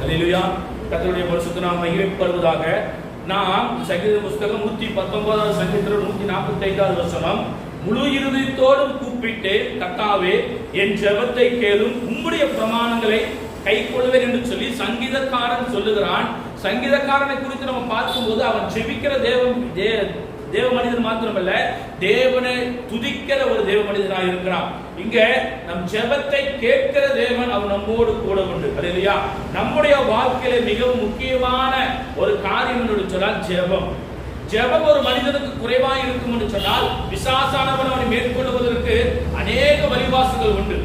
அல்லேலூயா. கர்த்தருடைய பரிசுத்த நாமம் மகிமைப்படுவதாக. நாம் சங்கீத புஸ்தகம் 119 சங்கீதம் 145 வசனம், முழு இருதயத்தோடும் கூப்பிட்டு கர்த்தாவே என் ஜெபத்தை கேளும், உம்முடைய பிரமாணங்களை கைக்கொள்வேன் என்று சொல்லி சங்கீதக்காரன் சொல்லுகிறான். சங்கீதக்காரனை குறித்து நம்ம பார்க்கும்போது அவன் ஜெபிக்கிற தேவ மனிதன் மாத்திரமல்ல, தேவனை துதிக்கிற ஒரு தேவ மனிதனாக இருக்கிறான். இங்க நம் ஜெபத்தை கேட்கிற தேவன் அவன் நம்மோடு கூட உண்டு. அல்லேலூயா. நம்முடைய வாழ்க்கையில மிகவும் முக்கியமான ஒரு காரியம் என்று சொன்னால் ஜெபம். ஜெபம் ஒரு மனிதனுக்கு குறைவாக இருக்கும் என்று சொன்னால் பிசாசானவன் அவனை மேற்கொள்வதற்கு அநேக வழிவாசல்கள் உண்டு.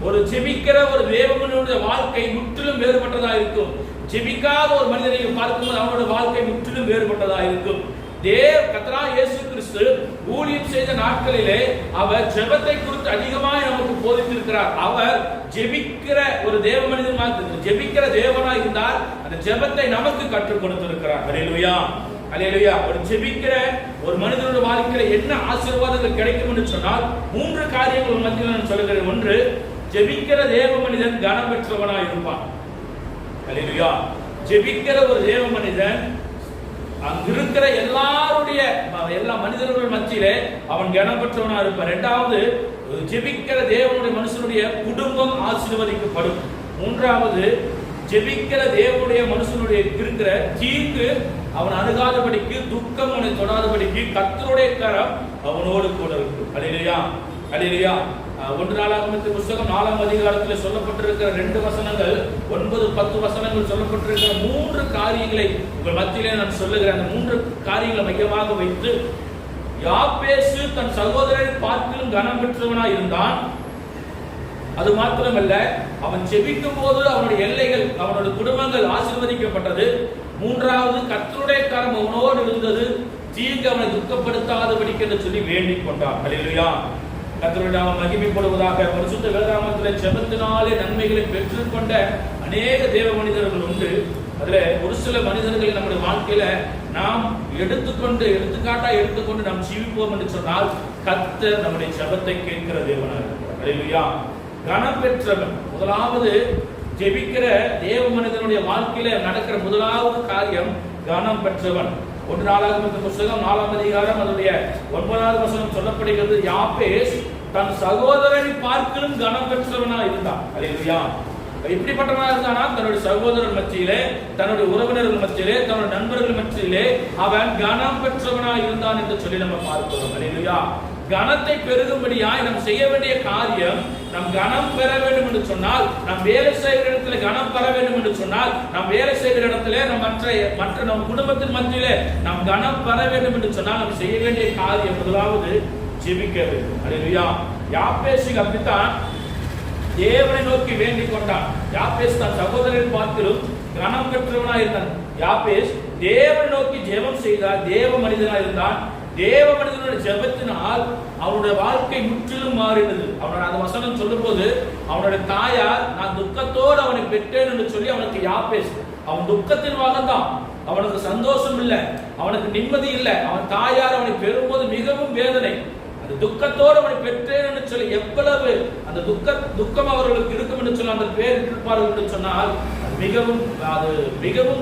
ஒரு ஜெபிக்கிற ஒரு தேவனுடைய வாழ்க்கை முற்றிலும் வேறுபட்டதா இருக்கும். ஜெபிக்காத ஒரு மனிதனை பார்க்கும்போது அவனோட வாழ்க்கை முற்றிலும் வேறுபட்டதா இருக்கும். கர்த்தராகிய இயேசு கிறிஸ்து ஊழியம் செய்த நாட்களிலே அவர் ஜெபத்தை குறித்து அதிகமாக நமக்கு போதித்திருக்கிறார். அவர் ஜெபிக்கிற ஒரு தேவ மனிதன், ஜெபிக்கிற தேவனாய் இருந்தால் அந்த ஜெபத்தை நமக்கு கற்றுக் கொடுத்திருக்கிறார். அல்லேலூயா, அல்லேலூயா. ஒரு ஜெபிக்கிற ஒரு மனிதனுடைய வாழ்க்கையில என்ன ஆசீர்வாதங்கள் கிடைக்கும் என்று சொன்னால் 3 காரியங்கள் மத்தியில் நான் சொல்லுகிறேன். ஒன்று, ஜெபிக்கிற தேவ மனிதன் கனம் பெற்றவனாய் இருப்பான். அல்லேலூயா. ஜெபிக்கிற ஒரு தேவ மனிதன் அங்க இருக்கிற எல்லா மனிதர்கள் மத்தியிலே அவன் கனம் பெற்றவனாக இருப்பான். இரண்டாவது, ஜெபிக்கிற தேவனுடைய மனுஷனுடைய குடும்பம் ஆசீர்வதிக்கப்படும். மூன்றாவது, ஜெபிக்கிற தேவனுடைய மனுஷனுடைய இருக்கிற தீங்கு அவன் அணுகாதபடிக்கு, துக்கம் அவனை தொடாதபடிக்கு கர்த்தருடைய கரம் அவனோடு கூட இருக்கும். அல்லேலூயா, அல்லேலூயா. 1 நாளாகமத்தின் புஸ்தகம் 4ஆம் அதிகாரத்தில் சொல்லப்பட்டிருக்கிற 2 வசனங்கள், 9-10 வசனங்கள் சொல்லப்பட்டிருக்கிற 3 காரியங்களை உங்கள் மத்தியிலே நான் சொல்லுகிறேன். அந்த 3 காரியங்களை மையமாக வைத்து, யாபேசு தன் சகோதரரை பார்க்கிலும் கனம் பெற்றவனாய் இருந்தான். அது மாத்திரமல்ல, அவன் ஜெபிக்கும் போது அவனுடைய எல்லைகள், அவனுடைய குடும்பங்கள் ஆசீர்வதிக்கப்பட்டது. மூன்றாவது, கர்த்தருடைய கரம் அவனோடு இருந்தது, தீங்கு அவனை துக்கப்படுத்தாதபடிக்கு என்று சொல்லி வேண்டிக் கொண்டான். அல்லேலூயா. கர்த்தருடைய நாமம் மகிமைப்படுவதாக. பரிசுத்த வேதாகமத்தில் ஜெபத்தினாலே நன்மைகளை பெற்றுக்கொண்ட அநேக தேவ மனிதர்கள் உண்டு. அதுல ஒரு சில மனிதர்களை நம்முடைய வாழ்க்கையில நாம் எடுத்துக்கொண்டு நாம் ஜீவிப்போம் என்று சொன்னால் கர்த்தர் நம்முடைய ஜெபத்தை கேட்கிற தேவனாக இருக்கிறார். அல்லேலூயா. கனம் பெற்றவன். முதலாவது, ஜெபிக்கிற தேவ மனிதனுடைய வாழ்க்கையில நடக்கிற முதலாவது காரியம் கனம் பெற்றவன். 1 நாளாகமத்தின் புஸ்தகம் 4ஆம் அதிகாரம் அதனுடைய 9வது வசனம் சொல்லப்படுகிறது, யாபேஸ் தன் சகோதரனை பார்க்கிலும் கனம் பெற்றவனா இருந்தான். அல்லேலூயா. எப்படிப்பட்டவனா இருந்தானா? தன்னுடைய சகோதரர் மத்தியிலே, தன்னுடைய உறவினர்கள் மத்தியிலே, தன்னுடைய நண்பர்கள் மத்தியிலே அவன் கனம் பெற்றவனா இருந்தான் என்று சொல்லி நம்ம பார்க்கிறோம். அல்லேலூயா. கனத்தை பெருகும்படியாய் நாம் செய்ய வேண்டிய காரியம், நாம் கனம் பெற வேண்டும் என்று சொன்னால், நாம் வேலை செய்கிற இடத்துல கனம் பெற வேண்டும் என்று சொன்னால், நாம் வேலை செய்கிற இடத்துல மற்ற நம் குடும்பத்தின் மத்தியிலே நாம் கனம் பெற வேண்டும் என்று சொன்னால் நாம் செய்ய வேண்டிய காரியம் முதலாவது ஜெபிக்க வேண்டும். அல்லேலூயா. யாபேசுக்கு அப்படித்தான் தேவனை நோக்கி வேண்டிக் கொண்டான். யாபேஸ் தன் சகோதரரை பார்க்கிலும் கனம் பெற்றவனாய் இருந்தான். யாபேஸ் தேவனை நோக்கி ஜெபம் செய்தார், தேவ மனிதனாய் இருந்தான். தேவ மனிதனுடைய ஜெபத்தினால் அவனுடைய வாழ்க்கை முற்றிலும் மாறினது. அவனோட அந்த வசனம் சொல்லும் போது, அவனுடைய தாயார் நான் துக்கத்தோடு அவனை பெற்றேன் என்று சொல்லி அவனுக்கு யாபேஸ், அவன் துக்கத்தின் மகன்தான், அவனுக்கு சந்தோஷம் இல்லை, அவனுக்கு நிம்மதி இல்லை. அவன் தாயார் அவனை பெறும்போது மிகவும் வேதனை. அந்த துக்கத்தோடு அவனை பெற்றேன் என்று சொல்லி எவ்வளவு அந்த துக்கம் அவர்களுக்கு இருக்கும் என்று சொல்லி அந்த பேர் இருப்பார்கள் என்று சொன்னால் அது மிகவும்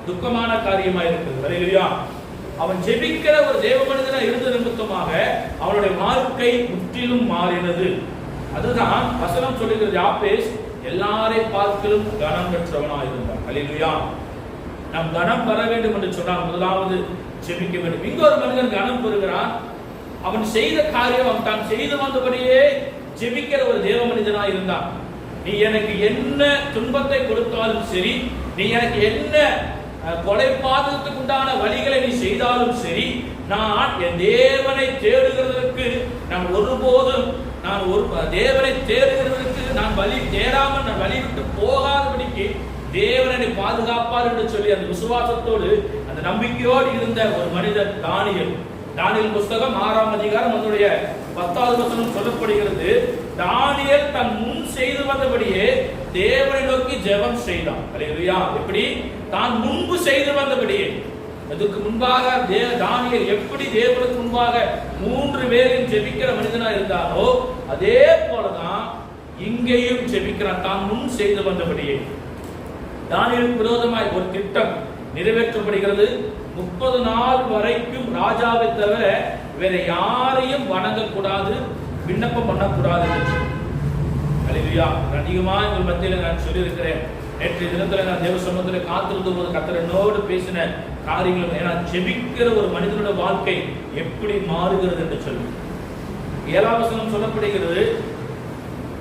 துக்கமான காரியமாக இருக்குது. அல்லேலூயா. அவன் ஜெபிக்கிற ஒரு தேவ மனிதனா இருந்த நிமித்தமாக அவனுடைய வாழ்க்கை முற்றிலும் மாறினது. அதுதான் வசனம் சொல்லுகிறது, யாபேஸ் எல்லாரை பார்க்கிலும் கனம் பெற்றவனா இருந்தான். அல்லேலூயா. நாம் கனம் பெற வேண்டும் என்று சொன்னால் முதலாவது ஜெபிக்க வேண்டும். இங்க ஒரு மனிதன் கனம் பெறுகிறான். அவன் செய்த காரியம், அவன் தான் செய்து வந்தபடியே ஜெபிக்கிற ஒரு தேவ மனிதனா இருந்தான். நீ எனக்கு என்ன துன்பத்தை கொடுத்தாலும் சரி, நீ எனக்கு என்ன கொலை பாதகத்துக்கு உண்டான வழிகளை நீ செய்தாலும் சரி, நான் என் தேவனை தேடுகிறதற்கு நான் ஒருபோதும் தேவனை தேடுகிறதற்கு நான் வழி தேடாமல் நான் வழி விட்டு போகாதபடிக்கு தேவனை பாதுகாப்பார் என்று சொல்லி அந்த விசுவாசத்தோடு அந்த நம்பிக்கையோடு இருந்த ஒரு மனிதன் தானியேல் புஸ்தகம் 6ஆம் அதிகாரம் அதனுடைய 10வது வசனம் சொல்லப்படுகிறது, தானியேல் தன் முன் செய்து வந்தபடியே தேவனை நோக்கி ஜெபம் செய்தான். அல்லேலூயா. எப்படி? தான் முன்பு செய்து வந்தபடியே. அதுக்கு முன்பாக தானியேல் எப்படி தேவனுக்கு முன்பாக 3 வேளையும் ஜெபிக்கிற மனிதனா இருந்தாரோ அதே போலதான் இங்கேயும் ஜெபிக்கிறான், தான் முன் செய்து வந்தபடியே. தானியேலுக்கு விரோதமாய் ஒரு திட்டம் நிறைவேற்றப்படுகிறது. 30 நாள் வரைக்கும் ராஜாவை தவிர வேற யாரையும் வணங்கக்கூடாது, விண்ணப்பம் பண்ணக்கூடாது. அல்லேலூயா. அதிகமா எங்கள் மத்தியில நான் சொல்லியிருக்கிறேன். நேற்றைய தினத்துல நான் தேவ சமூகத்தில் காத்திருந்த போது கர்த்தர் என்னோடு பேசின காரியங்கள், ஏன்னா ஜெபிக்கிற ஒரு மனிதனுடைய வாழ்க்கை எப்படி மாறுகிறது என்று சொல்லி 7ஆம் வசனம் சொல்லப்படுகிறது.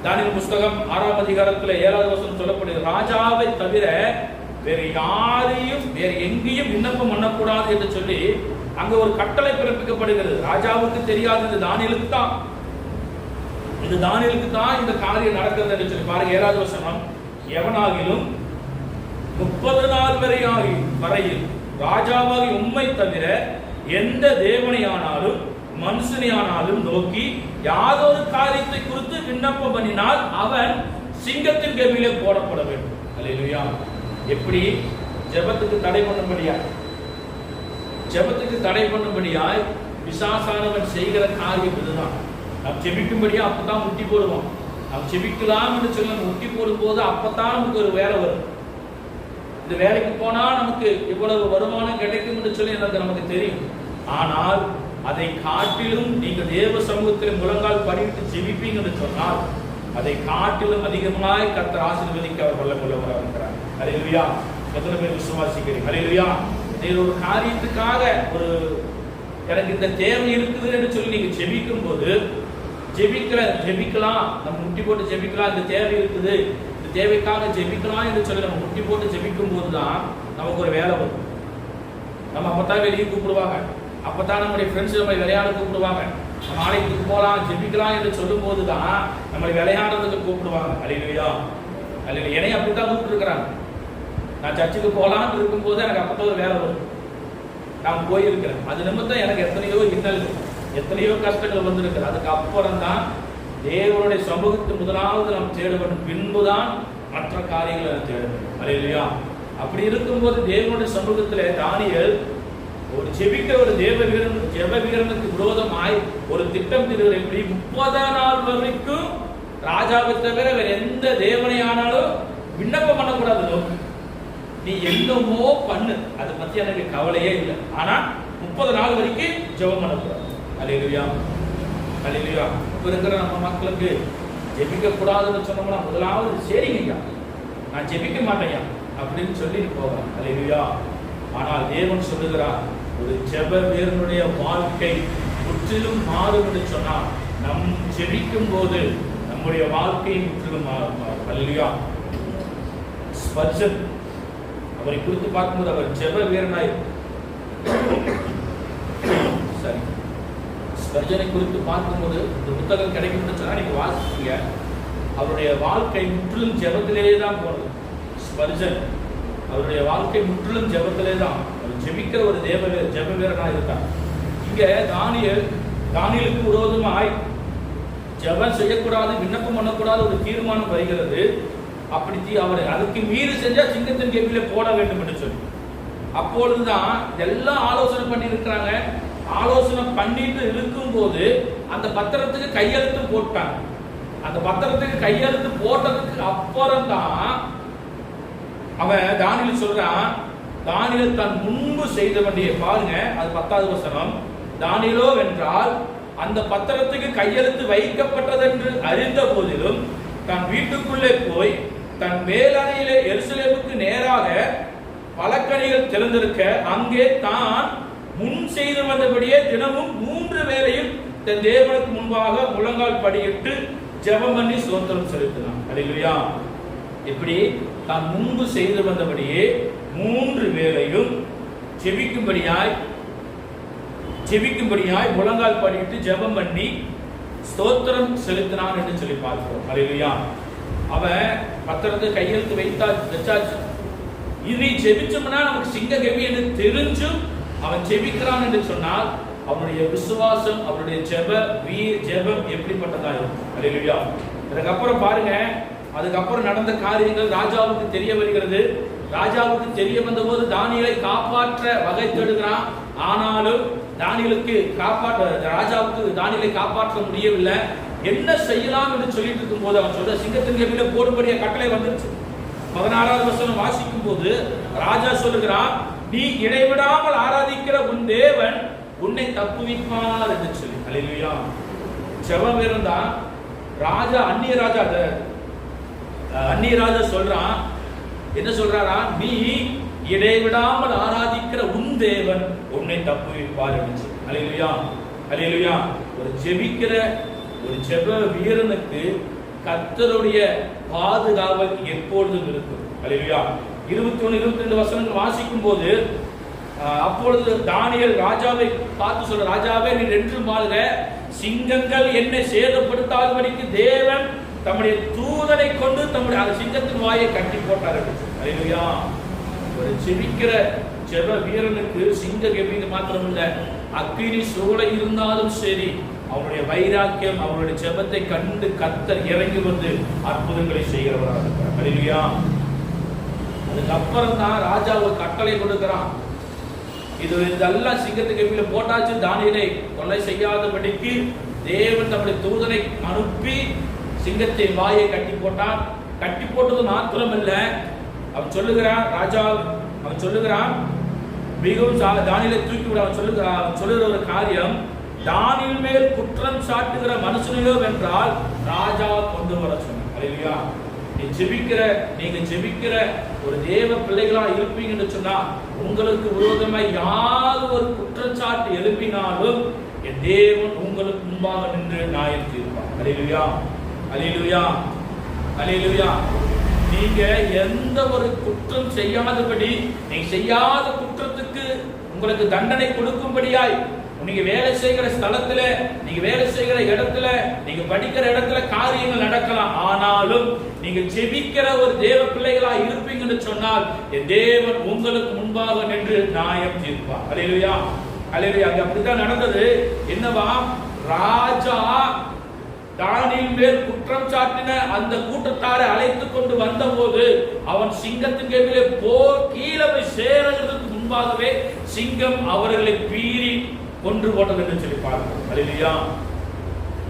தானியேல் புஸ்தகம் 6ஆம் அதிகாரத்தில் 7வது வசனம் சொல்லப்படுகிறது, ராஜாவை தவிர வேற யாரையும் வேற எங்கேயும் விண்ணப்பம் பண்ணக்கூடாது என்று சொல்லி அங்க ஒரு கட்டளை பிறப்பிக்கப்படுகிறது. ராஜாவுக்கு தெரியாது, இது தானியேலுக்கு தான் இந்த காரியம் நடக்கிறது என்று சொல்லி பாருங்க. 7வது வசனம், எவனாகிலும் 30 நாள் வரையில் ராஜாவாகி உம்மை தவிர எந்த தேவனையானாலும் மனுஷனையானாலும் நோக்கி யாதொரு காரியத்தை குறித்து விண்ணப்பம் பண்ணினால் அவன் சிங்கத்தின் கெபியிலே போடப்பட வேண்டும். அல்லேலூயா. எப்படி? ஜெபத்துக்கு தடை பண்ணும்படியாய் பிசாசானவன் செய்கிற காரியம் இதுதான். நாம் ஜெபிக்கும்படியா அப்பதான் முட்டி போடுவோம். நாம் ஜெபிக்கலாம் என்று சொல்லி நம்ம முட்டி போடும் போது அப்பதான் நமக்கு ஒரு வேலை வரும். இந்த வேலைக்கு போனா நமக்கு இவ்வளவு வருமானம் கிடைக்கும் என்று சொல்லி நமக்கு தெரியும். ஆனால் அதை காட்டிலும் நீங்க தேவ சமூகத்தில் முழங்கால் படிட்டு ஜெபிப்பீங்க என்று சொன்னால் அதை காட்டிலும் அதிகமாய் கர்த்தர் ஆசீர்வதிக்க அவர் வல்லமுள்ளவராக இருக்கிறார். அல்லேலூயா. எத்தனை பேர் விசுவாசிக்கிறீங்க? அல்லேலூயா. நீங்க ஒரு காரியத்துக்காக ஒரு எனக்கு இந்த தேவை இருக்குது என்று சொல்லி நீங்க ஜெபிக்கும் போது ஜெபிக்கலாம், நம்ம முட்டி போட்டு ஜெபிக்கலாம், இந்த தேவை இருக்குது, இந்த தேவைக்காக ஜெபிக்கலாம் என்று சொல்லி நம்ம முட்டி போட்டு ஜெபிக்கும் போதுதான் நமக்கு ஒரு வேலை வரும். நம்ம அப்பதான் வெளியே கூப்பிடுவாங்க, அப்பதான் நம்முடைய ஃப்ரெண்ட்ஸ் நம்மளை விளையாட கூப்பிடுவாங்க, நம்ம ஆலயத்துக்கு போகலாம் ஜெபிக்கலாம் என்று சொல்லும் போதுதான் நம்மளை விளையாடுறதுக்கு கூப்பிடுவாங்க. அல்லேலூயா. அல்லேலூயா. என்னையும் அப்படித்தான் கூப்பிட்டு இருக்கிறாங்க. நான் சர்ச்சுக்கு போகலான்னு இருக்கும்போது எனக்கு அப்பதான் ஒரு வேலை வரும். நான் போயிருக்கிறேன். அது நிமித்தம் எனக்கு எத்தனையோ இன்னல்கள், எத்தனையோ கஷ்டங்கள் வந்திருக்கிறது. அதுக்கு அப்புறம் தான் தேவனுடைய சமூகத்தை முதலாவது நாம் தேட வேண்டும், பின்புதான் மற்ற காரியங்களை நாம் தேட வேண்டும். அல்லேலூயா. அப்படி இருக்கும்போது தேவனுடைய சமூகத்திலே தானியேல் ஒரு ஜெபிக்கிற ஒரு ஜெப வீரனுக்கு விரோதமாய் ஒரு திட்டம் தீர்வு. எப்படி? 30 நாள் வரைக்கும் ராஜாவை தவிர வேற எந்த தேவனை ஆனாலும் விண்ணப்பம் பண்ணக்கூடாது. நீ என்னமோ பண்ணு, அதை பத்தி எனக்கு கவலையே இல்லை, ஆனா 30 நாள் வரைக்கும் ஜெபம் பண்ணக்கூடாது. அல்லேலூயா. அல்லேலூயா. இப்ப இருக்கிற நம்ம மக்களுக்கு ஜெபிக்க கூடாதுன்னு சொன்னோம்னா முதலாவது சரிங்கய்யா நான் ஜெபிக்க மாட்டேயா அப்படின்னு சொல்லி போகிறான். அல்லேலூயா. ஆனால் தேவன் சொல்லுகிறார், ஒரு ஜெப வீரனுடைய வாழ்க்கை முற்றிலும் மாறும் என்று சொன்னால் நம் ஜெபிக்கும் போது நம்முடைய வாழ்க்கை முற்றிலும் மாறும். அல்லேலூயா. ஸ்பர்ஜன் அவரை குறித்து பார்க்கும்போது அவர் ஜெப வீரனாய், சரி, ஸ்பர்ஜனை குறித்து பார்க்கும்போது இந்த புத்தகம் கிடைக்கும் சொன்னா நீங்க வாசிப்பீங்க. அவருடைய வாழ்க்கை முற்றிலும் ஜெபத்திலேயே தான் போனது. ஸ்பர்ஜன் அவருடைய வாழ்க்கை முற்றிலும் ஜெபத்திலே தான். அவர் ஜெபிக்கிற ஒரு ஜெப வீரனாக இருக்கார். இங்க தானியேலுக்கு விரோதமாய் ஜெபம் செய்யக்கூடாது, விண்ணப்பம் பண்ணக்கூடாது ஒரு தீர்மானம் வருகிறது. அப்படி அவர் அதுக்கு மீறி செஞ்சா சிங்கத்தின் கெபியிலே போட வேண்டும் என்று சொல்லி அப்பொழுதுதான் இதெல்லாம் ஆலோசனை பண்ணி இருக்கிறாங்க. ஆலோசனை பண்ணிட்டு இருக்கும் போது அந்த பத்திரத்துக்கு கையெழுத்து போட்டாங்க. அந்த பத்திரத்துக்கு கையெழுத்து போட்டதுக்கு அப்புறம் தான் அவன் தானியேல் சொல்றான், தானியேல் தான் முன்பு செய்த வேண்டிய, பாருங்க அது 10வது வசனம், தானியேலோ வென்றால் அந்த பத்திரத்துக்கு கையெழுத்து வைக்கப்பட்டதென்று அறிந்த போதிலும் தன் வீட்டுக்குள்ளே போய் தன் மேலறையிலே எருசலேமுக்கு நேராக பலகணிகள் திறந்திருக்க அங்கே தான் முன் செய்து வந்தபடியே தினமும் 3 வேளையும் தன் தேவனுக்கு முன்பாக முழங்கால் படியிட்டு ஜெபம் பண்ணி ஸ்தோத்திரம் செலுத்தினான். அல்லேலூயா. இப்படி தான் முன்பு செய்து வந்தபடியே 3 வேளையும் ஜெபிக்கும்படியாய் முழங்கால் படியிட்டு ஜெபம் பண்ணி ஸ்தோத்திரம் செலுத்தினான் என்று சொல்லி பார்க்கிறோம். அல்லேலூயா. அவன் பத்திரத்தை கையெழுத்து வச்சாச்சு. இனி ஜெபிச்சோம்னா நமக்கு சிங்க கெபி என்று தெரிஞ்சும் அவன் ஜெபிக்கிறான் என்று சொன்னால் அவனுடைய விசுவாசம், அவனுடைய ஜெபம் எப்படிப்பட்டதா இருக்கும். அல்லேலூயா. அதுக்கப்புறம் பாருங்க, அதுக்கப்புறம் நடந்த காரியங்கள் ராஜாவுக்கு தெரிய வருகிறது. ராஜாவுக்கு தெரிய வந்த போது தானியேலை காப்பாற்ற வகை தேடுகிறான். ஆனாலும் ராஜாவுக்கு தானியேலை காப்பாற்ற முடியவில்லை. என்ன செய்யலாம் என்று சொல்லிட்டு இருக்கும் போது அவன் சொல்ற சிங்கத்தின் கெபியில போடும்படிய கட்டளை வந்துருச்சு. 16வது வசனம் வாசிக்கும் போது ராஜா சொல்லுகிறான், நீ இடைவிடாமல் ஆராதிக்கிற உன் தேவன் உன்னை தப்புவிப்பார் என்று சொல்லி. அல்லேலூயா. ஜெபம் இருந்தா ராஜா, அந்நிய ராஜா சொல்றான், என்ன சொல்றாரா, நீ இடைவிடாமல் ஆராதிக்கிற உன் தேவன் உன்னை தப்புவிப்பார் என்று சொல்லி. அல்லேலூயா, அல்லேலூயா. ஒரு ஜெபிக்கிற ஒரு ஜெப வீரனுக்கு கர்த்தருடைய பாதுகாவல் எப்பொழுதும் இருக்கும். அல்லேலூயா. 21, 22 வசனங்கள் வாசிக்கும் போது அப்பொழுது தானியேல் ராஜாவை பார்த்து சொல்ற, ராஜாவே நீர் என்றும் வாழ்க, சிங்கங்கள் என்னை சேதப்படுத்தாதபடிக்கு தேவன் தம்முடைய தூதனை கொண்டு தம்முடைய சிங்கத்தின் வாயை கட்டி போட்டார். அல்லேலூயா. ஒரு ஜெபிக்கிற ஜெப வீரனுக்கு சிங்கம் எப்படின்னு மாத்திரமில்ல, அக்கினி சூளை இருந்தாலும் சரி, அவருடைய வைராக்கியம், அவருடைய ஜெபத்தை கண்டு கர்த்தர் இறங்கி வந்து அற்புதங்களை செய்கிறவராக இருக்கிறார். அல்லேலூயா. அதுக்கப்புறம் தான் ராஜா ஒரு கட்டளை கொடுக்கிறான், இதெல்லாம் சிங்கத்துக்கு கீழே போட்டாச்சு, தானியேலை கொலை செய்யாதபடிக்கு தேவன் தம்முடைய தூதனை அனுப்பி சிங்கத்தின் வாயை கட்டி போட்டான். கட்டி போட்டது மாத்திரமல்ல, அவன் சொல்லுகிறான், ராஜா அவன் சொல்லுகிறான், மிகவும் தானியேலை தூக்கி விட அவன் சொல்லுகிற ஒரு காரியம், தானியேல் மேல் குற்றம் சாட்டுகிற மனுஷனையோ வென்றால் ராஜா கொண்டு வர சொன்னான். அல்லேலூயா. நீங்க ஜெபிக்கிற ஒரு தேவ பிள்ளைகளா இருப்பீங்கன்னு சொன்னா, உங்களுக்கு விரோதமாய் யார் ஒரு குற்றச்சாட்டு எழுப்பினாலும் என் தேவன் உங்களுக்கு முன்பாக நின்று நியாயம் தீர்ப்பார். அல்லேலூயா, அல்லேலூயா, அல்லேலூயா. நீங்க எந்த ஒரு குற்றம் செய்யாதபடி, நீங்க செய்யாத குற்றத்துக்கு உங்களுக்கு தண்டனை கொடுக்கும்படியாய் நீங்க வேலை செய்கிற ஸ்தலத்துல, நீங்க வேலை செய்கிற இடத்துல, நீங்க படிக்கிற இடத்துல காரியங்கள் நடக்கலாம். ஆனாலும் நீங்க ஜெபிக்கிற ஒரு தேவ பிள்ளைகளா இருப்பீங்கன்னு சொன்னால் என் தேவன் உங்களுக்கு முன்பாக நின்று நியாயம் தீர்ப்பார். அல்லேலூயா, அல்லேலூயா. அங்க அப்படித்தான் நடந்தது. என்னவா, ராஜா தானியேல் மேல் குற்றம் சாட்டின அந்த கூட்டத்தாரை அழைத்து கொண்டு வந்த போது அவன் சிங்கத்தின் கீழே கீழே போய் சேரதுக்கு முன்பாகவே சிங்கம் அவர்களை பீறி கொன்று போட்டது என்று சொல்லி பார்க்கிறோம். அல்லேலூயா.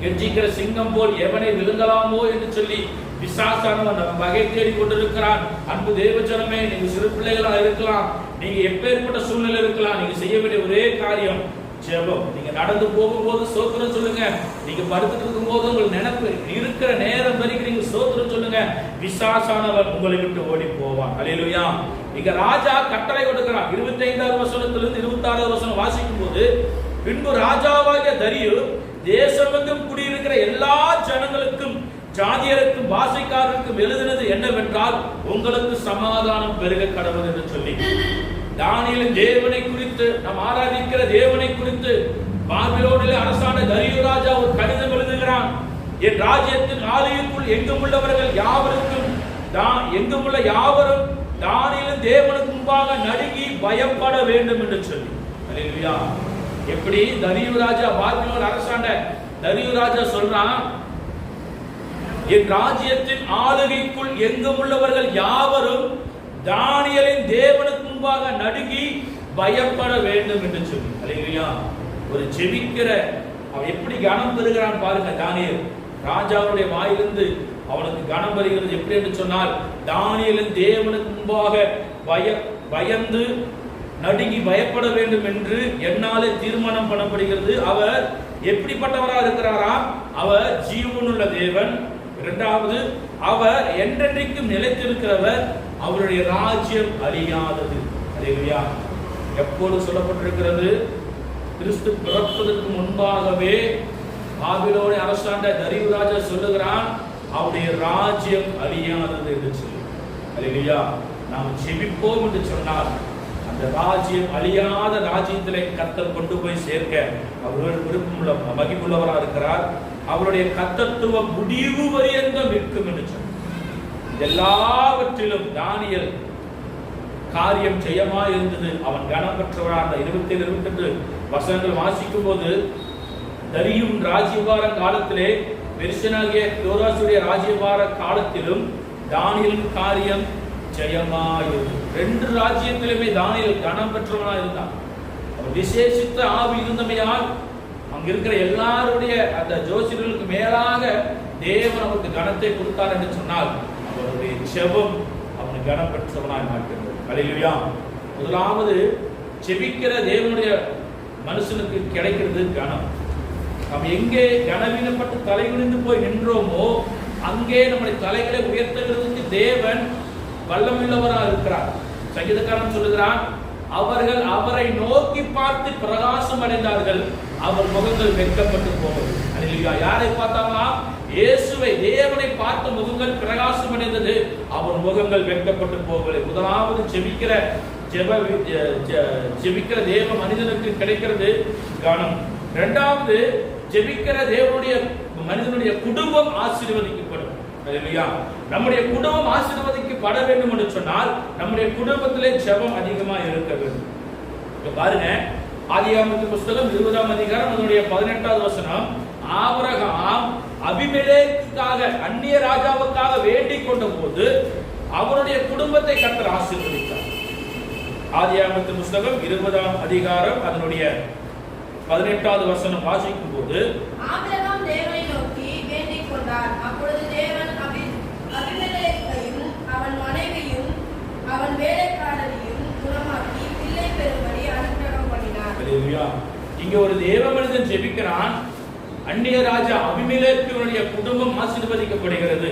கெர்ச்சிக்கிற சிங்கம் போல் எவனை விழுங்கலாமோ என்று சொல்லி பிசாசானவன் நம்ம வகை தேடி கொண்டிருக்கிறான். அன்பு தேவஜனமே, நீங்க சிறு பிள்ளைகளா இருக்கலாம், நீங்க எப்பேற்பட்ட சூழ்நிலை இருக்கலாம், நீங்க செய்ய வேண்டிய ஒரே காரியம் ஜெபம். நீங்க நடந்து போகும்போது ஸ்தோத்திரம் சொல்லுங்க, நீங்க படுத்துட்டு இருக்கும் போது உங்களுக்கு நினைப்பு இருக்கிற நேரம் வரைக்கும் நீங்க ஸ்தோத்திரம் சொல்லுங்க, பிசாசானவன் உங்களை விட்டு ஓடி போவான். அல்லேலூயா. இங்க ராஜா கட்டளை கொடுக்கிறான். 25வது வசனத்திலிருந்து 26வது வசனம் வாசிக்கும் போது, பின்பு ராஜாவாகிய தரியு தேசமெங்கும் குடியிருக்கிற எல்லா ஜனங்களுக்கும் ஜாதியருக்கும் பாஷைக்காரருக்கும் எழுதினது என்னவென்றால், உங்களுக்கு சமாதானம் பெருக கடவுள் என்று சொல்லி, தானியேலின் தேவனை குறித்து, நாம் ஆராதிக்கிற தேவனை குறித்து பாபிலோனிலே அரசாண்ட தரியு ராஜா ஒரு கடிதம் எழுதுகிறான். என் ராஜ்யத்தின் ஆலயத்துக்குள் எங்கும் உள்ளவர்கள் யாவருக்கும், எங்கும் உள்ள யாவரும் தானியேலின் தேவனுக்கு முன்பாக நடுங்கி பயப்பட வேண்டும் என்று சொல்லி. அல்லேலூயா. எப்படி தரியு ராஜா, பாபிலோன் அரசாண்ட தரியு ராஜா சொல்றான், என் ராஜ்யத்தின் ஆளுகைக்குள் எங்கும் உள்ளவர்கள் யாவரும் தானியேலின் தேவனுக்கு முன்பாக நடுங்கி பயப்பட வேண்டும் என்று சொல்லி. அல்லேலூயா. ஒரு ஜெபிக்கிற அவன் எப்படி கனம் பெறுகிறான் பாருங்க. தானியேல் ராஜாவுடைய வாயிலிருந்து அவனுக்கு கனம் வருகிறது. எப்படி என்று சொன்னால், தானியேலின் தேவனுக்கு முன்பாக பயந்து நடுங்கி பயப்பட வேண்டும் என்று என்னாலே தீர்மானம் பண்ணப்படுகிறது. அவர் எப்படிப்பட்டவராக இருக்கிறாரா? அவர் ஜீவனுள்ள தேவன். இரண்டாவது, அவர் என்றென்றைக்கும் நிலைத்திருக்கிறவர். அவருடைய ராஜ்யம் அழியாதது. அல்லேலூயா. எப்போது சொல்லப்பட்டிருக்கிறது? கிறிஸ்து பிறப்பதற்கு முன்பாகவே பாபிலோனை அரசாண்ட தரியு ராஜா சொல்லுகிறான், அவருடைய ராஜ்யம் அழியாதது என்று சொல்லி. அல்லேலூயா. நாம் ஜெபிப்போம் என்று சொன்னால் அந்த ராஜ்யம் அழியாத ராஜ்யத்திலே கர்த்தர் கொண்டு போய் சேர்க்க அவர்கள் விருப்பமுள்ள மகிமுள்ளவராக இருக்கிறார். அவருடைய கர்த்தத்துவ முடிவு வரையந்தம் இருக்கும் என்று சொன்னார். எல்லாவற்றிலும் தானியேல் காரியம் ஜெயமாய் இருந்தது. அவன் கனம் பெற்றவராக 27, 28 வசனங்கள் வாசிக்கும் போது, தரியும் ராஜ்யபார காலத்திலே பெர்சியனாகிய கோராசுடைய ராஜ்யபார காலத்திலும் தானியேலின் காரியம் ஜெயமாயிருந்தது. 2 ராஜ்யத்திலுமே தானியேல் கனம் பெற்றவனாக இருந்தான். அவர் விசேஷித்த ஆவி இருந்தமையால் அங்க இருக்கிற எல்லாருடைய அந்த ஜோசியர்களுக்கு மேலாக தேவன் அவருக்கு கனத்தை கொடுத்தார் என்று சொன்னால், அவருடைய ஜெபம் அவனுக்கு கனம் பெற்றவனாய் மாற்றுகிறது. அல்லேலூயா. முதலாவது ஜெபிக்கிற தேவனுடைய மனுஷனுக்கு கிடைக்கிறது கனம். நாம் எங்கே கனவீனப்பட்டு தலைகுனிந்து போய் நின்றோமோ அங்கே நம்முடைய தலைகளை உயர்த்துகிறதுக்கு தேவன் வல்லமுள்ளவராக இருக்கிறார். சங்கீதக்காரன் சொல்லுகிறான், அவர்கள் அவரை நோக்கி பார்த்து பிரகாசம் அடைந்தார்கள், அவர் முகங்கள் வெட்கப்பட்டு போவது. அல்லேலூயா. யாரை பார்த்தாங்களா? இயேசுவை, தேவனை பார்த்த முகங்கள் பிரகாசம் அடைந்தது, அவர் முகங்கள் வெட்கப்பட்டு போகவில்லை. முதலாவது ஜெபிக்கிற தேவ மனிதனுக்கு கிடைக்கிறது கனம். இரண்டாவது, ஜெபிக்கிற தேவனுடைய மனிதனுடைய குடும்பம் ஆசீர்வதிக்கப்படும். அல்லேலூயா. நம்முடைய குடும்பம் ஆசீர்வதிக்கப்பட வேண்டும் என்று சொன்னால் நம்முடைய குடும்பத்திலே ஜெபம் அதிகமா இருக்க வேண்டும். பாருங்க, ஆதியாகமத்தின் புத்தகம் 20ஆம் அதிகாரம் அதனுடைய 18வது வசனம், ஆபிரகாம் அபிமெலேக்குக்காக அந்நிய ராஜாவுக்காக வேண்டிக் கொண்ட போது அவருடைய குடும்பத்தை கர்த்தர் ஆசீர்வதித்தார். ஆதியாகமத்தின் புத்தகம் 20ஆம் அதிகாரம் அதனுடைய 18வது வசனம் வாசிக்கும் போது, ஆபிரகாம் தேவனை நோக்கி வேண்டிக் கொண்டார். அப்பொழுது தேவன் அபிமெலேக்கையும் அவன் மனைவியும் அவன் வேலைக்காரரையும் குணமாக்கி பிள்ளை பெறும்படி அனுக்கிரகம் பண்ணினார். அல்லேலூயா. இங்க ஒரு தேவ மனிதன் ஜெபிக்கிறான், அந்நிய ராஜா அபிமெலேக்குடைய குடும்பம் ஆசீர்வதிக்கப்படுகிறது.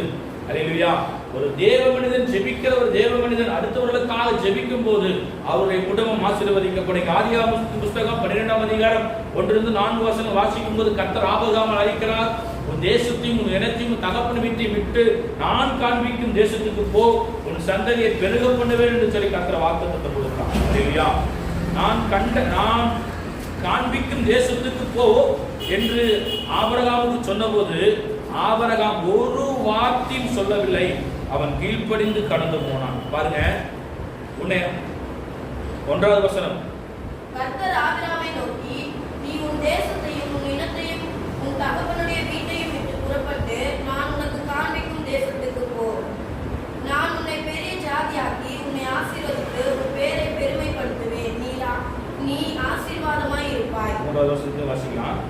அல்லேலூயா. ஒரு தேவ மனிதன் ஜெபிக்கிற ஒரு தேவ மனிதன் அடுத்தவர்களுக்காக ஜெபிக்கும் போது அவருடைய குடும்பம் ஆசீர்வதிக்கப்படுகிறது. ஆதியாகமத்தின் புத்தகம் 12ஆம் அதிகாரம் 1-4 வசனம் வாசிக்கும் போது கர்த்தர் ஆபிரகாமை அழைக்கிறார், உன் தேசத்தையும் உன் இனத்தையும் தகப்பன் வீட்டையும் விட்டு நான் காண்பிக்கும் தேசத்துக்கு போ, உன் சந்ததியை பெருக பண்ணுவேன் என்று சொல்லி கர்த்தர் வாக்குத்தத்தம் கொடுக்கிறார். அல்லேலூயா. நான் காண்பிக்கும் தேசத்துக்கு போ என்று ஆபிரகாமுக்கு சொன்னபோது ஆபிரகாம் ஒரு வார்த்தையும் சொல்லவில்லை, அவன் கீழ்ப்படிந்து கடந்து போனான். பாருங்க, 1வது வசனம், கர்த்தர் ஆபிரகாமை நோக்கி, நீ உன் தேசத்தையும் உன் இனத்தையும் உன் தகப்பனுடைய வீட்டையும் விட்டு புறப்பட்டு நான் உனக்கு காண்பிக்கும் தேசத்துக்கு போ. நான் உன்னை பெரிய ஜாதியாக்கி உன்னை ஆசீர்வதித்து உன் பேரை பெருமைப்படுத்துவேன். நீ ஆசீர்வாதமாய் இருப்பாய். 3வது வசனத்தை வாசிக்கலாம்.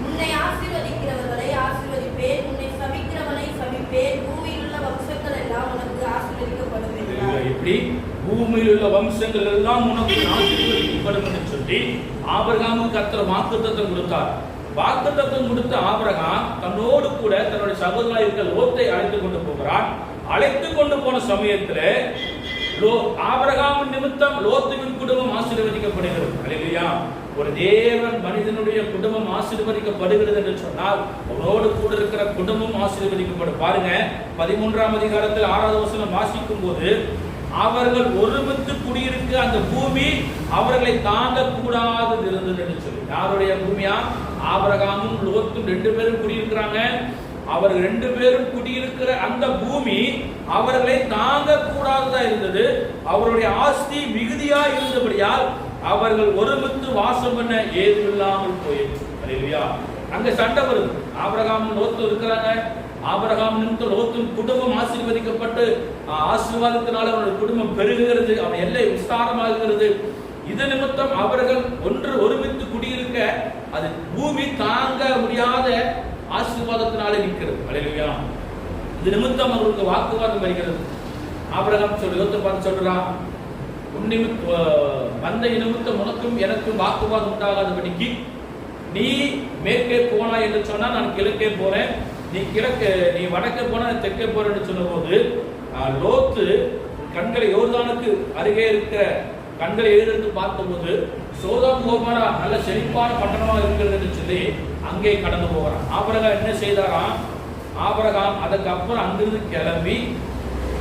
உன்னை ஆசீர்வதிக்கிறவர்களை ஆசீர்வதிப்பேன், உன்னை சபிக்கிறவனை சபிப்பேன், பூமியில் உள்ள வம்சங்கள் எல்லாம் உனக்கு ஆசீர்வதிக்கப்படும் என்றார். எப்படி? பூமியில் உள்ள வம்சங்கள் எல்லாம் உனக்கு ஆசீர்வதிக்கப்படும் என்று சொல்லி ஆபிரகாமுக்கு கர்த்தர் வாக்குத்தத்தம் கொடுத்தார். வாக்குத்தத்தம் கொடுத்த ஆபிரகாம் தன்னோடு கூட தன்னுடைய சகோதரனாக இருக்கிற லோத்தை அழைத்து கொண்டு போகிறான். அழைத்து கொண்டு போன சமயத்தில் ஆபிரகாம் நிமித்தம் லோத்துவின் குடும்பம் ஆசீர்வதிக்கப்படுகிறது. அல்லேலூயா. ஒரு தேவன் மனிதனுடைய குடும்பம் ஆசீர்வதிக்கப்படுகிறது என்று சொன்னால் அவரோடு கூட இருக்கிற குடும்பம் ஆசீர்வதிக்கப்படும். பாருங்க, 13ஆம் அதிகாரத்தில் 6வது வசனம் வாசிக்கும் போது, அவர்கள் ஒருமித்து குடியிருக்க அந்த பூமி அவர்களை தாங்க கூடாது இருந்தது என்று சொல்லி. யாருடைய பூமியா? ஆபிரகாமும் லோத்தும் 2 பேரும் குடியிருக்கிறாங்க. அவர்கள் 2 பேரும் குடியிருக்கிற அந்த பூமி அவர்களை தாங்க கூடாததா இருந்தது. அவருடைய ஆஸ்தி மிகுதியா இருந்தபடியால் அவர்கள் ஒருமித்து வாசம் பண்ண ஏதுமில்லாமல் போயிடுச்சு. அல்லேலூயா. அங்க சண்டை வருது. ஆபிரகாமும் லோத்தும் இருக்கிறாங்க. ஆபிரகாம் நிமித்தம் லோத்தும் குடும்பம் ஆசீர்வதிக்கப்பட்டு ஆசீர்வாதத்தினால் அவருடைய குடும்பம் பெருகுகிறது, அவன் எல்லை விஸ்தாரமாகிறது. இது நிமித்தம் அவர்கள் ஒருமித்து குடியிருக்க அது பூமி தாங்க முடியாத ஆசீர்வாதத்தினாலே நிற்கிறது. அல்லேலூயா. இது நிமித்தம் அவர்களுக்கு வாக்குவாதம் வருகிறது. ஆபிரகாம் பார்த்து சொல்றான், வந்த நிமித்தம் உனக்கும் எனக்கும் வாக்குவாதம் உண்டாகாதபடிக்கு நீ மேற்கே போனா என்று சொன்னா நான் கிழக்கே போறேன், நீ வடக்கே போனா நான் தெற்கே போறேன்னு சொன்ன போது லோத்து கண்களை யோர்தானுக்கு அருகே இருக்கிற கண்களை எழுந்து பார்த்தபோது சோதோம் கோமோரா நல்ல செழிப்பான பட்டணமாக இருக்கிறது என்று சொல்லி அங்கே கடந்து போகிறான். ஆபிரகாம் என்ன செய்தாராம்? ஆபிரகாம் அதற்கு அப்புறம் அங்கிருந்து கிளம்பி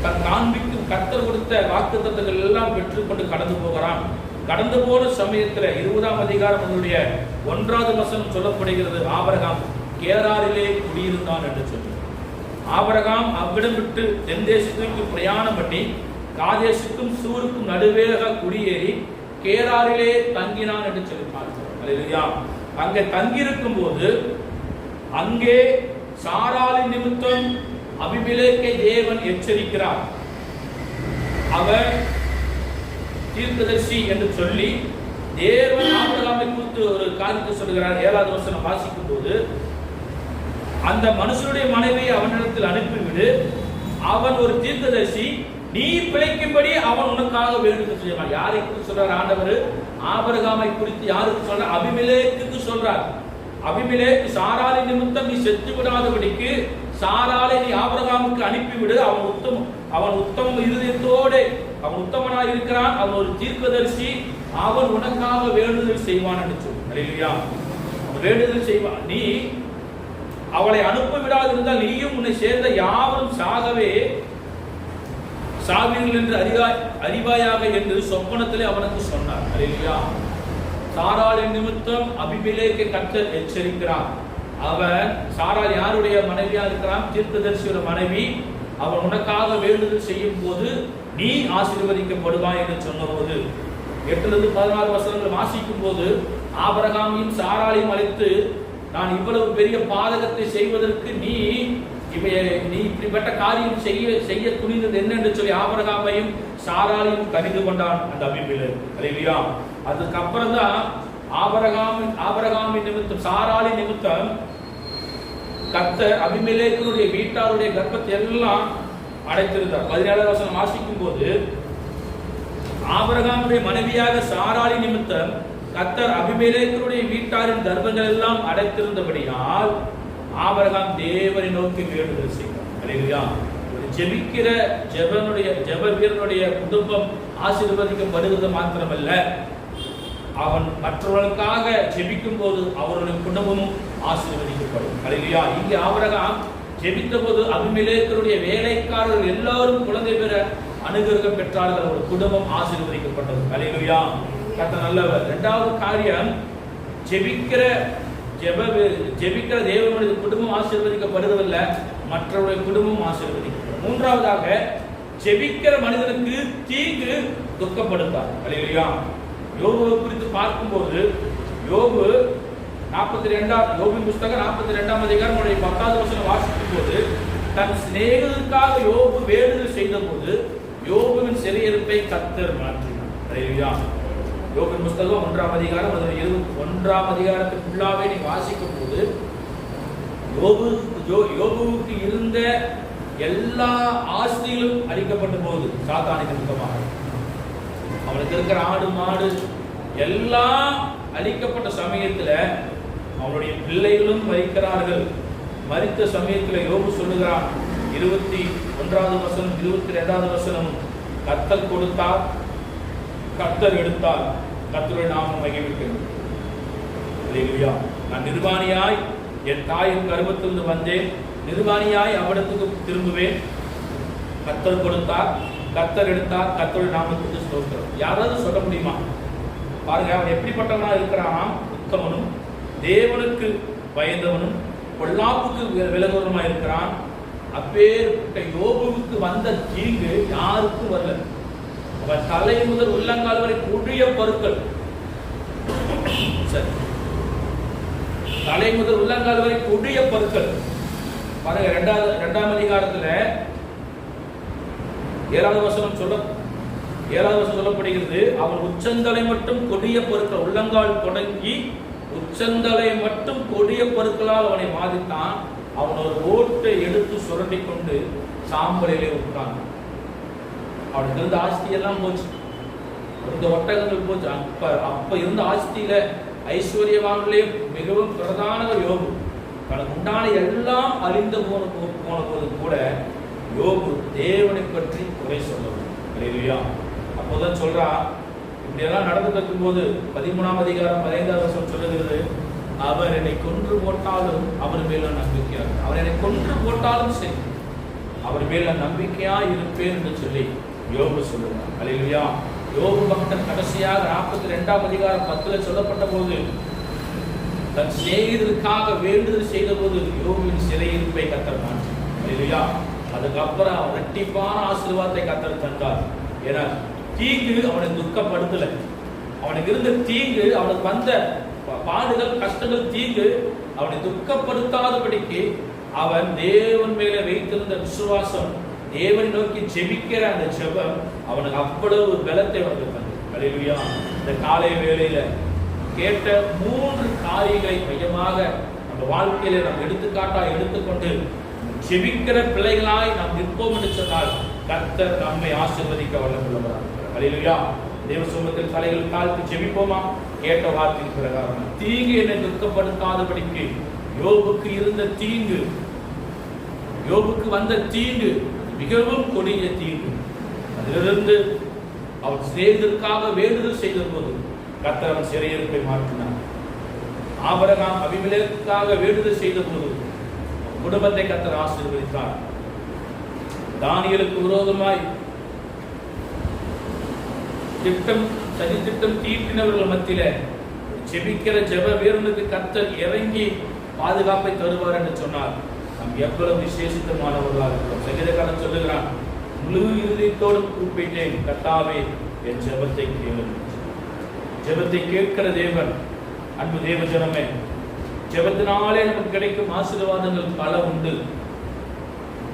தன் காண்பிக்கும் கர்த்தர் கொடுத்த வாக்குத்தத்தங்கள் எல்லாம் பெற்றுக்கொண்டு கடந்து போகிறான். கடந்து போன சமயத்தில் 20ஆம் அதிகாரம் அதனுடைய 1வது வசனம் சொல்லப்படுகிறது, ஆபிரகாம் கேராரிலே குடியிருந்தான் என்று சொல்லி. ஆபிரகாம் அவ்விடம் விட்டு தென் தேசத்திற்கு பிரயாணம் பண்ணி காதேசுக்கும் சூருக்கும் நடுவேக குடியேறி கேராரிலே தங்கினான் என்று சொல்லி பார்க்கிறோம். அங்கே தங்கியிருக்கும் போது அங்கே சாராளின் நிமித்தம் அபிமெலேக்கை தேவன் எச்சரிக்கிறார். அவர் தீர்க்கதரிசி என்று சொல்லி தேவன் ஆபிரகாமை குறித்து ஒரு காரியத்தை சொல்கிறார். 7வது வசனம் வாசிக்கும் போது, அந்த மனுஷனுடைய மனைவியை அவனிடத்தில் அனுப்பிவிடு, அவன் ஒரு தீர்க்கதரிசி, நீ பிழைக்கும்படி அவன் உனக்காக வேண்டுதல் செய்வான். யாரை குறித்து சொல்றார் ஆண்டவர்? ஆபிரகாமை குறித்து யாருக்கு சொல்றார்? அபிமெலேக்குக்கு சொல்றார். அபிமெலேக்கு சாராளை நிமித்தம் நீ செத்து விடாதபடிக்கு சாராளை நீ ஆபிரகாமுக்கு அனுப்பிவிடு. அவன் உத்தம இருதயத்தோடு அவன் உத்தமனாய் இருக்கிறான். அவன் ஒரு தீர்க்கதரிசி. அவன் உனக்காக வேண்டுதல் செய்வான் என்று சொல்லு. அல்லேலூயா. அவன் வேண்டுதல் செய்வான். நீ அவளை அனுப்ப விடாதிருந்தால் நீயும் உன்னை சேர்ந்த யாவரும் சாவீர்கள் என்று அறிவாயாக என்று சொப்பனத்திலே அவனுக்கு சொன்னார். அல்லேலூயா. சாராளின் நிமித்தம் அபிமெலேக்கை கர்த்தர் எச்சரிக்கிறார். அவன் சாராள் யாருடைய மனைவியா இருக்கிறான்? தீர்க்கதரிசியோட மனைவி. அவன் உனக்காக வேண்டுதல் செய்யும் போது நீ ஆசீர்வதிக்கப்படுவாய் என்று சொன்னபோது 8-16 வசனங்கள் வாசிக்கும் போது ஆபிரகாமையும் சாராளையும் அழைத்து, நான் இவ்வளவு பெரிய பாதகத்தை செய்வதற்கு நீ இப்படிப்பட்ட காரியம் செய்ய துணிந்தது என்ன என்று சொல்லி ஆபிரகாமையும் சாராளையும் கனிந்து கொண்டான் அந்த அபிமெலேக்கு. அல்லேலூயா. அதுக்கப்புறம் தான் ஆபிரகாமின் நிமித்தம் சாராளின் நிமித்தம் கர்த்தர் அபிமெலேக்குடைய வீட்டாருடைய கர்ப்பத்தை எல்லாம் அடைத்திருந்தார். 17 வசனம் வாசிக்கும் போது ஆபிரகாமுடைய மனைவியாக சாராளி நிமித்தம் கர்த்தர் அபிமெலேக்குடைய வீட்டாரின் கர்ப்பங்கள் எல்லாம் அடைத்திருந்தபடியால் ஆபிரகாம் தேவனை நோக்கி வேண்டுதல் செய்தார். அல்லேலூயா. ஒரு ஜெபிக்கிற ஜெப வீரனுடைய குடும்பம் ஆசீர்வதிக்கப்படுவது மாத்திரமல்ல, அவன் மற்றவர்களுக்காக ஜெபிக்கும் போது அவருடைய குடும்பமும் ஆசீர்வதிக்கப்படும். அல்லேலூயா. இங்கே ஆபிரகாம் ஜெபித்த போது அபிமெலேக்குடைய வேலைக்காரர்கள் எல்லாரும் குழந்தை பெற அனுகிரகம் பெற்றார்கள். ஒரு குடும்பம் ஆசீர்வதிக்கப்பட்டது. அல்லேலூயா. கர்த்தர் நல்லவர். இரண்டாவது காரியம், ஜெபிக்கிற தேவனுடைய குடும்பம் ஆசீர்வதிக்கப்படுவதில்ல, மற்றவருடைய குடும்பம் ஆசீர்வதிக்கப்படும். மூன்றாவதாக, ஜெபிக்கிற மனிதனுக்கு தீங்கு துக்கப்படுத்தார். அல்லேலூயா. யோபுவை குறித்து பார்க்கும்போது யோபு 42 யோபின் புஸ்தகம் 42ஆம் அதிகாரம் 10வது வசனம் வாசிக்கும் போது தன் சிநேகிதருக்காக யோபு வேண்டுதல் செய்த போது யோபுவின் சிறையிருப்பை கர்த்தர் மாற்றினார். அல்லேலூயா. யோபின் புஸ்தகம் 1ஆம் அதிகாரம் 21ஆம் அதிகாரத்துக்குள்ளாவே நீ வாசிக்கும் போது யோபுவுக்கு இருந்த எல்லா ஆஸ்திகளும் அழிக்கப்பட்ட போது சாத்தானுக்கு துக்கமாக, அவனுக்கு இருக்கிற ஆடு மாடு எல்லாம் அழிக்கப்பட்ட சமயத்துல அவனுடைய பிள்ளைகளும் மரிக்கிறார்கள். மரித்த சமயத்தில் யோபு சொல்லுகிறான், 21வது வசனம் 22வது வசனம், கர்த்தர் கொடுத்தார், கர்த்தர் எடுத்தார், கர்த்தருடைய நாமம் மகிமைக்கிறது. அல்லேலூயா. நான் நிர்வாணியாய் என் தாயின் கர்ப்பத்திலிருந்து வந்தேன், நிர்வாணியாய் அவடத்துக்கு திரும்புவேன். கர்த்தர் கொடுத்தார், கர்த்தர் எடுத்தார், கர்த்தருடைய நாமத்துக்கு ஸ்தோத்திரம். யாராவது சொல்ல முடியுமா? பாருங்க, அவன் எப்படிப்பட்டவனா இருக்கிறான்? உத்தமனும் தேவனுக்கு பயந்தவனும் பொல்லாப்புக்கு விலகுவனுமா இருக்கிறான். அப்பேற்பட்ட யோபுவுக்கு வந்த தீங்கு யாருக்கும் வரல. அவன் தலை முதல் உள்ளங்கால் வரை கொடிய பருக்கள். சரி, தலை முதல் உள்ளங்கால் வரை கொடிய பருக்கள். பாருங்க, 2ஆம் அதிகாரத்துல 7வது வசனம் சொல்லப்படுகிறது, அவன் உச்சந்தலை மட்டும் கொடிய பருக்கள், உள்ளங்கால் தொடங்கி உச்சந்தலை மட்டும் கொடிய பருக்களால் அவனை பாதித்தான். அவன் ஒரு ஓட்டை எடுத்து சுரண்டி கொண்டு சாம்பலிலே விட்டான். அவனுக்கு இருந்த ஆஸ்தி எல்லாம் போச்சு, இந்த ஒட்டகங்கள் போச்சு. அப்ப இருந்த ஆஸ்தியில ஐஸ்வர்யவான்களே மிகவும் பிரதானவர் யோபு. தனக்கு உண்டான எல்லாம் அழிந்து போன போது கூட யோபு தேவனை பற்றி குறை சொல்லவும். அல்லேலூயா. அப்போதான் சொல்றா, இப்படியெல்லாம் நடந்து இருக்கும் போது 13ஆம் அதிகாரம் 15வது வசனம் சொல்லுகிறது, அவர் என்னை கொன்று போட்டாலும் அவர் மேல நம்பிக்கையா, அவர் என்னை கொன்று போட்டாலும் சரி அவர் மேல நம்பிக்கையா இருப்பேன் என்று சொல்லி யோபு சொல்லுவார். அல்லேலூயா. யோபு பக்தன் கடைசியாக 42ஆம் அதிகாரம் 10ல சொல்லப்பட்ட போது தன் சிநேகிதருக்காக வேண்டுதல் செய்த போது யோபுவின் சிறையிருப்பை கர்த்தர் மாற்றினார். அல்லேலூயா. அதுக்கப்புறம் அவன் இரட்டிப்பான ஆசீர்வாதத்தை கர்த்தர் தந்தார். ஏன்னா தீங்கு அவனை துக்கப்படுத்தல. அவனுக்கு இருந்த தீங்கு, அவனுக்கு வந்த பாடுகள், கஷ்டங்கள், தீங்கு அவனை துக்கப்படுத்தாதபடிக்கு அவன் தேவன் மேல வைத்திருந்த விசுவாசம், தேவனை நோக்கி ஜெபிக்கிற அந்த ஜெபம் அவனுக்கு அவ்வளவு பலத்தை வந்திருந்தது. அல்லேலூயா. இந்த காலை வேளையில கேட்ட 3 காரியங்களை மையமாக நம்ம வாழ்க்கையில நாம் எடுத்துக்காட்டா எடுத்துக்கொண்டு ஜெபிக்கிற பிள்ளைகளாய் நாம் நிற்போம் என்று சொன்னால் கர்த்தர் நம்மை ஆசீர்வதிக்க வல்லமுள்ளவராக இருக்கிறார். அல்லேலூயா. தேவ சமூகத்தில் தலைகள் தாழ்த்தி ஜெபிப்போமா? கேட்ட வார்த்தையின் பிரகாரம் தீங்கு என்னை துக்கப்படுத்தாதபடிக்கு யோபுக்கு இருந்த தீங்கு, யோபுக்கு வந்த தீங்கு மிகவும் கொடிய தீங்கு. அதிலிருந்து அவன் சிநேகிதருக்காக வேண்டுதல் செய்த போது கர்த்தர் அவன் சிறையிருப்பை மாற்றினார். ஆபிரகாம் அபிமெலேக்குக்காக வேண்டுதல் செய்த போது குடும்பத்தை கர்த்தர் ஆசீர்வதித்தார். தானியேலுக்கு விரோதமாய் சதித்திட்டம் தீட்டினவர்கள் மத்தியில ஜெபிக்கிற ஜெப வீரனுக்கு கர்த்தர் இறங்கி பாதுகாப்பை தருவார் என்று சொன்னார். நாம் எவ்வளவு விசேஷித்தமானவர்களாக இருக்கிறோம். சங்கீதக்காரன் சொல்லுகிறான், முழு இருதயத்தோடு கூப்பிட்டேன், கர்த்தாவே என் ஜெபத்தை கேளும். ஜெபத்தை கேட்கிற தேவன். அன்பு தேவ ஜனமே, ஜெபத்தினாலே நமக்கு கிடைக்கும் ஆசீர்வாதங்கள் பல உண்டு.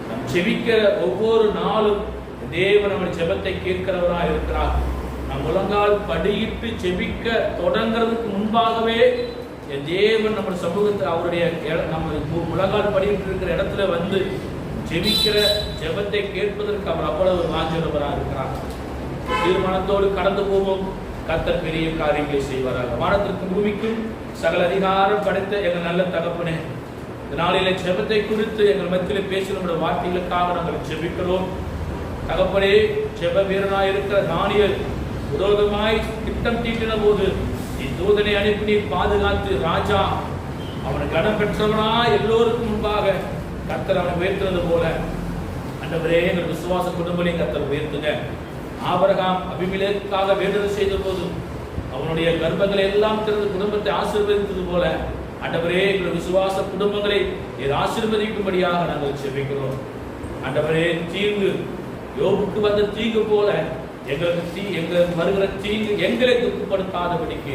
நாம் ஜெபிக்கிற ஒவ்வொரு நாளும் தேவன் நம்ம ஜெபத்தை கேட்கிறவராக இருக்கிறார். நாம் முழங்கால் படியிட்டு ஜெபிக்க தொடங்குறதுக்கு முன்பாகவே தேவன் நம்ம சமூகத்தை அவருடைய நம்ம முழங்கால் படியிட்டு இருக்கிற இடத்துல வந்து ஜெபிக்கிற ஜெபத்தை கேட்பதற்கு அவர் அவ்வளவு வாஞ்சவராக இருக்கிறார். தீர்மானத்தோடு கடந்து போவோம். கர்த்தர் பெரிய காரியங்களை செய்வாராக. வானத்திற்கும் பூமிக்கும் சகல அதிகாரம் படைத்த எங்கள் நல்ல தகப்பனே, இந்த நாளிலே ஜெபத்தை குறித்து எங்கள் மத்தியிலே பேசின வார்த்தைகளுக்காக நாங்கள் ஜெபிக்கிறோம். தகப்பனே, ஜெப வீரனாய் இருக்கிற தானியேல் விரோதமாய் திட்டம் தீட்டின போது நீ தூதனை அனுப்பி நீ பாதுகாத்து ராஜா அவனை கனம் பெற்றவனா எல்லோருக்கும் முன்பாக கர்த்தர் அவனை உயர்த்துவது போல ஆண்டவரே எங்கள் விசுவாச குடும்பங்களையும் கர்த்தர் உயர்த்துங்க. ஆபிரகாம் அபிமெலேக்குக்காக வேண்டுதல் செய்த போது அவனுடைய கர்ப்பங்களை எல்லாம் திறந்து குடும்பத்தை ஆசீர்வதித்தது போல ஆண்டவரே எங்கள் விசுவாச குடும்பங்களை ஆசீர்வதிக்கும்படியாக நாங்கள் ஜெபிக்கிறோம். ஆண்டவரே, தீங்கு யோபுக்கு வந்த தீங்கு போல எங்களுக்கு வருகிற தீங்கு எங்களை துக்கப்படுத்தாதபடிக்கு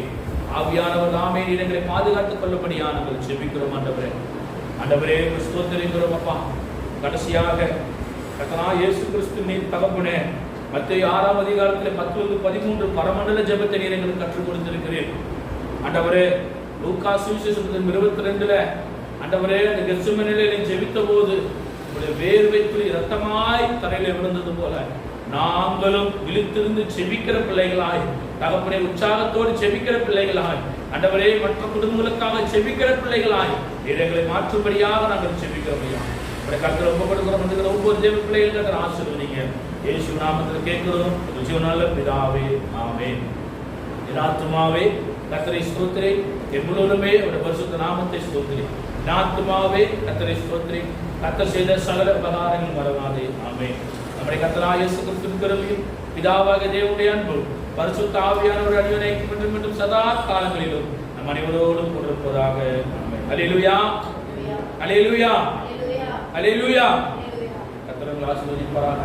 ஆவியானவர் நாமே எங்களை பாதுகாத்துக் கொள்ளும்படியா நாங்கள் ஜெபிக்கிறோம். ஆண்டவரே ஸ்தோத்திரிக்கிறோம் அப்பா. கடைசியாக கர்த்தராகிய இயேசு கிறிஸ்து நீர் தகப்பனே, மத்தேயு 6ஆம் அதிகாரத்தில் 10-13 பரமண்டல ஜெபத்தை நீர் எங்களுக்கு கற்றுக் கொடுத்திருக்கிறீர். ஆண்டவரே, லூக்கா சுவிசேஷம் 22 ஆண்டவரே அந்த கெத்செமனேயிலே நீ ஜெபித்த போது உங்களுடைய வேர்வை துளி இரத்தமாய் தரையிலே விழுந்தது போல நாங்களும் விழித்திருந்து ஜெபிக்கிற பிள்ளைகளாய், தகப்பனே உற்சாகத்தோடு ஜெபிக்கிற பிள்ளைகளாய், ஆண்டவரே மற்ற குடும்பங்களுக்காக ஜெபிக்கிற பிள்ளைகளாய் எங்களை மாற்றும்படியாக நாங்கள் ஜெபிக்கிறோம். கர்த்தர் ஒப்புக்கொடுக்கிறோம். ஒவ்வொரு தேவ பிள்ளைகளுக்கு ஆசீர்வதிங்க. இயேசு நாமத்தில் கேட்கிறோம் ஜீவனுள்ள பிதாவே, ஆமென். என் ஆத்துமாவே கர்த்தரை ஸ்தோத்திரி, என் முழுவதுமே அவருடைய பரிசுத்த நாமத்தை ஸ்தோத்திரி. என் ஆத்துமாவே கர்த்தரை ஸ்தோத்திரி, கர்த்தர் செய்த சகல உபகாரங்கள் மறவாதே, ஆமென். நம்முடைய கர்த்தராகிய இயேசு கிறிஸ்துவின் கிருபையும் பிதாவாகிய தேவனுடைய அன்பும் பரிசுத்த ஆவியானவருடைய அன்பினையும் மீண்டும் மீண்டும் சதா காலங்களிலும் நம் அனைவரோடும் கொண்டிருப்பதாக, ஆமென். அல்லேலூயா, அல்லேலூயா, அல்லேலூயா. கர்த்தர் உங்களை ஆசீர்வதிப்பாராக.